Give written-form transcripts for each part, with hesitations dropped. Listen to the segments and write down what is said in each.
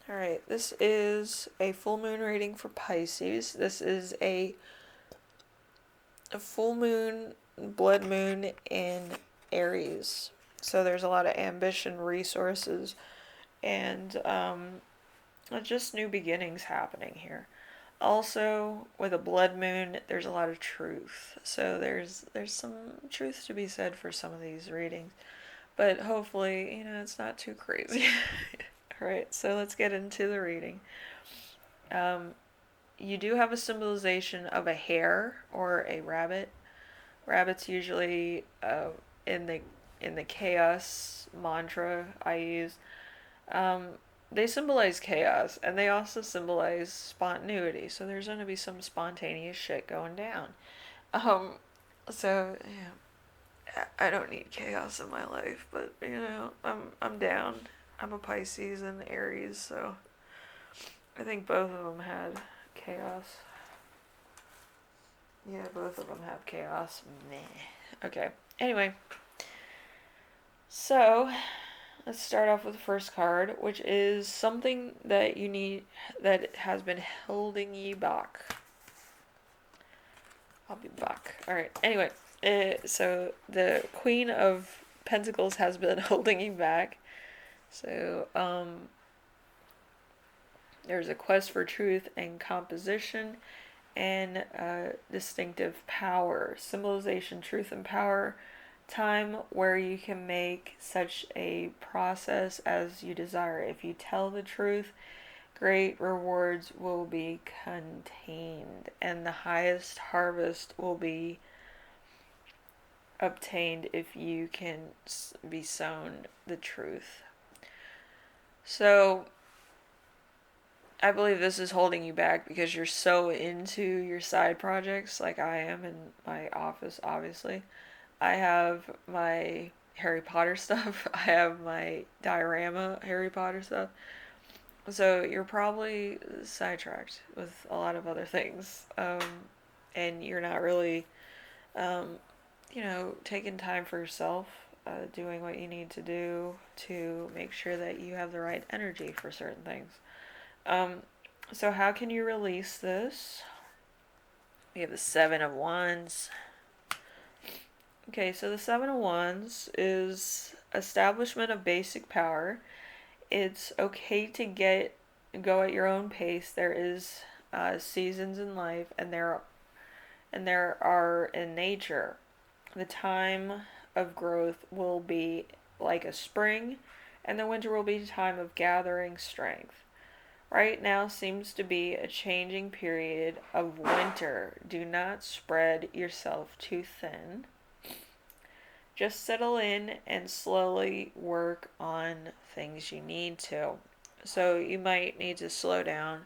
Alright, this is a full moon reading for Pisces. This is a full moon, blood moon in Aries. So there's a lot of ambition, resources, and just new beginnings happening here. Also, with a blood moon, there's a lot of truth. So there's some truth to be said for some of these readings. But hopefully, it's not too crazy. Alright, so let's get into the reading. You do have a symbolization of a hare or a rabbit. Rabbits usually in the in the chaos mantra I use, um, they symbolize chaos and they also symbolize spontaneity. So there's going to be some spontaneous shit going down. Um, so yeah, I don't need chaos in my life, but I'm down. I'm a Pisces and Aries, so I think both of them had chaos. Yeah, both of them have chaos. Meh. Okay. Anyway, so let's start off with the first card, which is something that you need that has been holding you back. I'll be back. Alright, anyway, so the Queen of Pentacles has been holding you back. So, there's a quest for truth and composition and distinctive power. Symbolization, truth, and power. Time where you can make such a process as you desire. If you tell the truth, great rewards will be contained, and the highest harvest will be obtained if you can be sown the truth. So, I believe this is holding you back because you're so into your side projects, like I am in my office, obviously. I have my Harry Potter stuff, I have my diorama Harry Potter stuff. So you're probably sidetracked with a lot of other things. And you're not really, um, taking time for yourself, doing what you need to do to make sure that you have the right energy for certain things. Um, so how can you release this? We have the Seven of Wands. Okay, so the Seven of Wands is establishment of basic power. It's okay to go at your own pace. There is seasons in life, and there are in nature. The time of growth will be like a spring, and the winter will be a time of gathering strength. Right now seems to be a changing period of winter. Do not spread yourself too thin. Just settle in and slowly work on things you need to. So you might need to slow down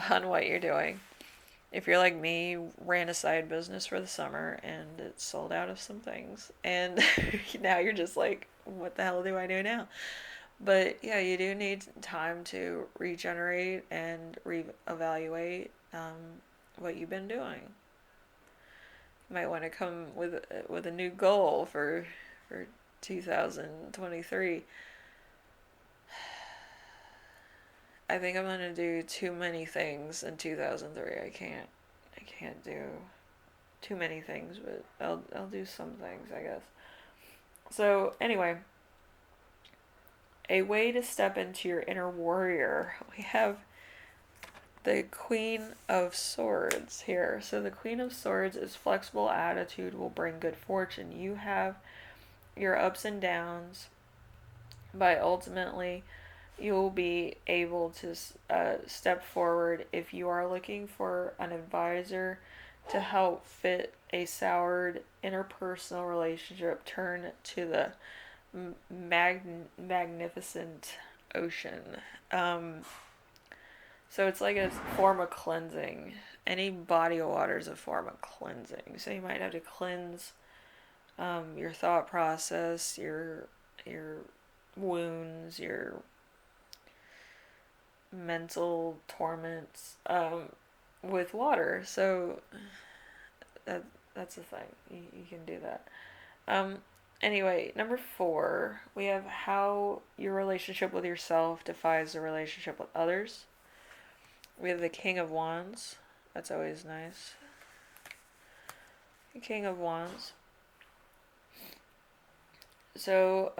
on what you're doing. If you're like me, you ran a side business for the summer and it sold out of some things. And now you're just like, what the hell do I do now? But yeah, you do need time to regenerate and reevaluate what you've been doing. You might want to come with a new goal for 2023. I think I'm gonna do too many things in 2003. I can't do too many things, but I'll do some things, I guess. So anyway, a way to step into your inner warrior. We have the Queen of Swords here. So the Queen of Swords is flexible attitude will bring good fortune. You have your ups and downs, but ultimately you'll be able to step forward if you are looking for an advisor to help fit a soured interpersonal relationship. Turn to the magnificent ocean. Um, so it's like a form of cleansing. Any body of water is a form of cleansing. So you might have to cleanse your thought process, your wounds, your mental torments with water. So that that's a thing. You can do that. Um, Anyway, number 4, we have how your relationship with yourself defies the relationship with others. We have the King of Wands. That's always nice. The King of Wands. So,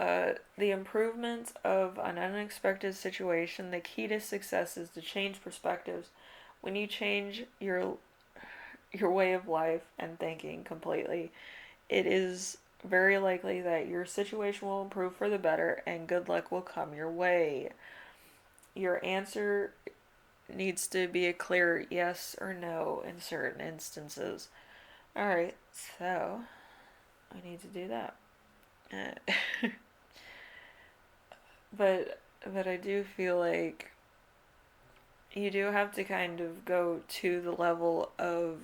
the improvement of an unexpected situation, the key to success is to change perspectives. When you change your way of life and thinking completely, it is very likely that your situation will improve for the better and good luck will come your way. Your answer needs to be a clear yes or no in certain instances. Alright, so I need to do that. but I do feel like you do have to kind of go to the level of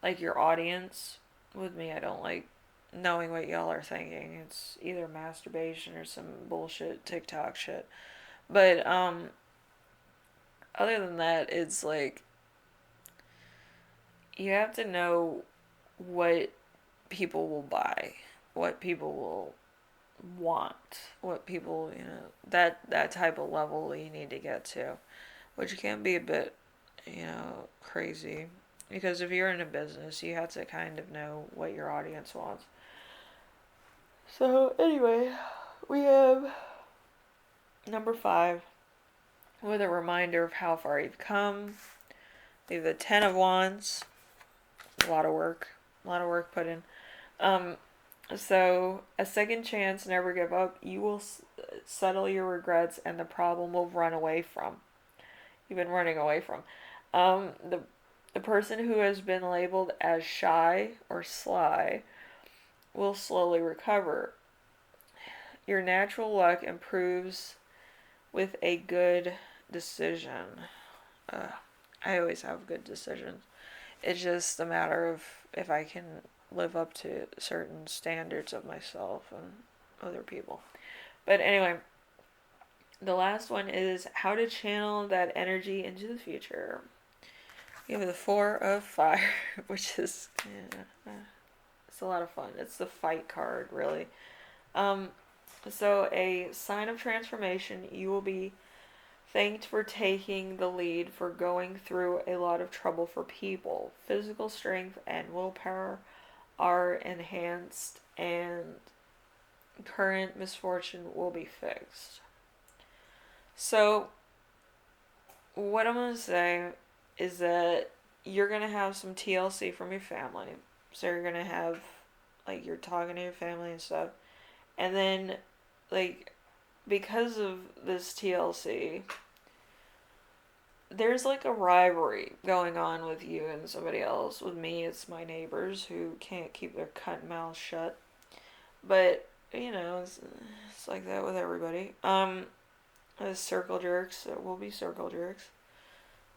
like your audience. With me, I don't like knowing what y'all are thinking. It's either masturbation or some bullshit TikTok shit. But other than that, it's like you have to know what people will buy, what people will want, what people, that type of level you need to get to, which can be a bit, crazy. Because if you're in a business, you have to kind of know what your audience wants. So, anyway, we have number 5 with a reminder of how far you've come. We have the Ten of Wands. A lot of work. A lot of work put in. Um, so, a second chance, never give up. You will settle your regrets and the problem will run away from. You've been running away from. The person who has been labeled as shy or sly will slowly recover. Your natural luck improves with a good decision. Uh, I always have good decisions. It's just a matter of if I can live up to certain standards of myself and other people. But anyway, the last one is how to channel that energy into the future. You have the Four of Fire, which is it's a lot of fun. It's the fight card, really. Um, so a sign of transformation. You will be thanked for taking the lead for going through a lot of trouble for people. Physical strength and willpower are enhanced, and current misfortune will be fixed. So, what I'm going to say is that you're going to have some TLC from your family. So, you're going to have, like, you're talking to your family and stuff. And then, like, because of this TLC, there's like a rivalry going on with you and somebody else. With me, it's my neighbors who can't keep their cunt mouths shut. But, it's like that with everybody. As circle jerks, there will be circle jerks.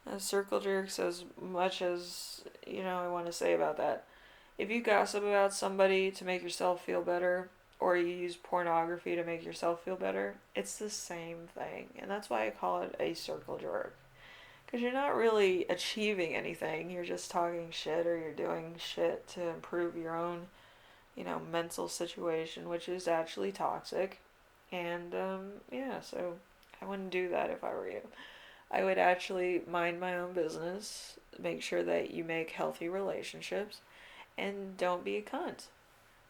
As circle jerks, as much as, I want to say about that. If you gossip about somebody to make yourself feel better, or you use pornography to make yourself feel better, it's the same thing. And that's why I call it a circle jerk. Because you're not really achieving anything. You're just talking shit or you're doing shit to improve your own, mental situation, which is actually toxic. And, yeah, so I wouldn't do that if I were you. I would actually mind my own business, make sure that you make healthy relationships, and don't be a cunt,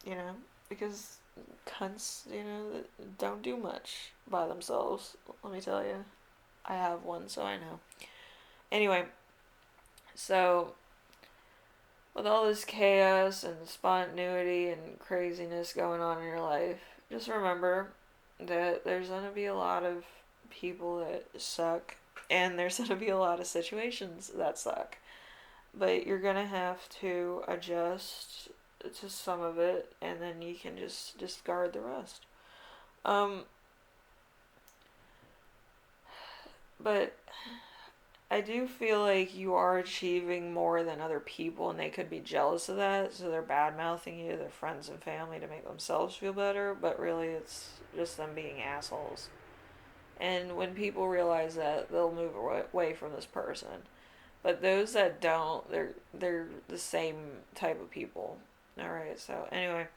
you know? Because cunts, don't do much by themselves. Let me tell you. I have one, so I know. Anyway, so with all this chaos and spontaneity and craziness going on in your life, just remember that there's going to be a lot of people that suck and there's going to be a lot of situations that suck. But you're going to have to adjust to some of it and then you can just discard the rest. Um, but I do feel like you are achieving more than other people, and they could be jealous of that, so they're bad mouthing you, their friends and family, to make themselves feel better, but really it's just them being assholes. And when people realize that, they'll move away from this person. But those that don't, they're the same type of people. Alright, so anyway,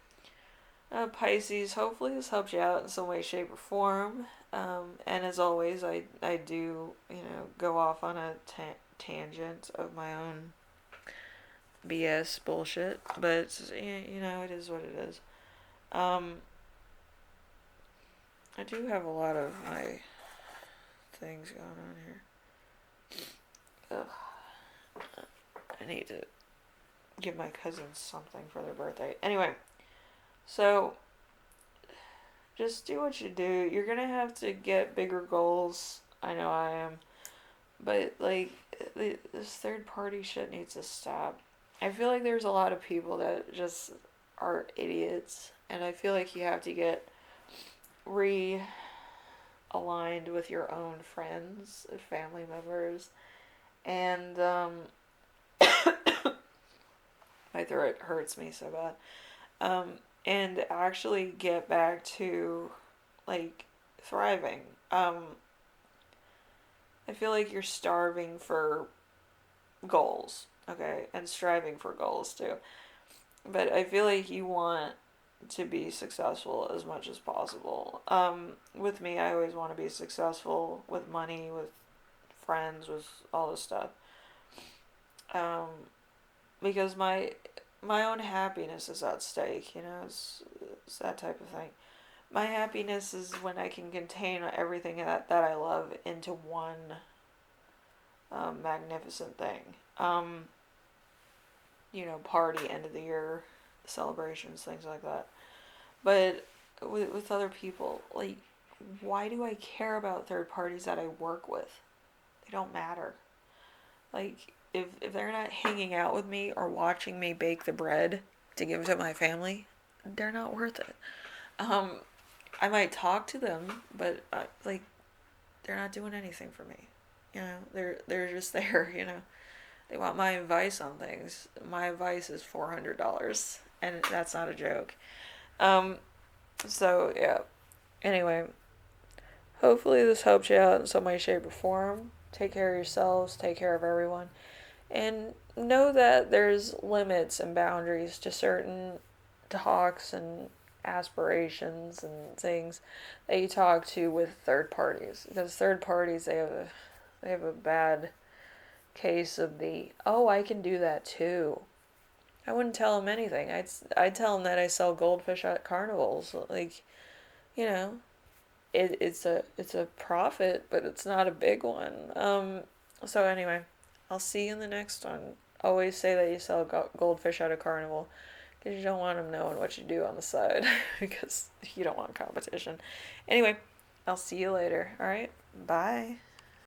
Pisces, hopefully this helps you out in some way, shape, or form. And as always, I do, go off on a tangent of my own BS bullshit. But, it is what it is. Um, I do have a lot of my things going on here. Ugh, I need to give my cousins something for their birthday. Anyway, so just do what you do. You're gonna have to get bigger goals. I know I am. But, like, this third party shit needs to stop. I feel like there's a lot of people that just are idiots. And I feel like you have to get realigned with your own friends, family members. And, my throat hurts me so bad. Um, and actually get back to, like, thriving. I feel like you're starving for goals, okay, and striving for goals too. But I feel like you want to be successful as much as possible. With me, I always want to be successful with money, with friends, with all this stuff. Um, because my own happiness is at stake. It's that type of thing. My happiness is when I can contain everything that I love into one magnificent thing. Party, end of the year celebrations, things like that. But with other people, like, why do I care about third parties that I work with? They don't matter. Like, if they're not hanging out with me or watching me bake the bread to give to my family, they're not worth it. Um, I might talk to them, but like, they're not doing anything for me. They're just there. They want my advice on things. My advice is $400, and that's not a joke. Um, so yeah. Anyway, hopefully this helps you out in some way, shape, or form. Take care of yourselves. Take care of everyone, and know that there's limits and boundaries to certain talks and aspirations and things that you talk to with third parties, because third parties, they have a bad case of the, oh, I can do that too. I wouldn't tell them anything. I'd tell them that I sell goldfish at carnivals. Like, you know, it's a profit, but it's not a big one. So anyway, I'll see you in the next one. Always say that you sell goldfish at a carnival, because you don't want them knowing what you do on the side, because you don't want competition. Anyway, I'll see you later. All right, bye.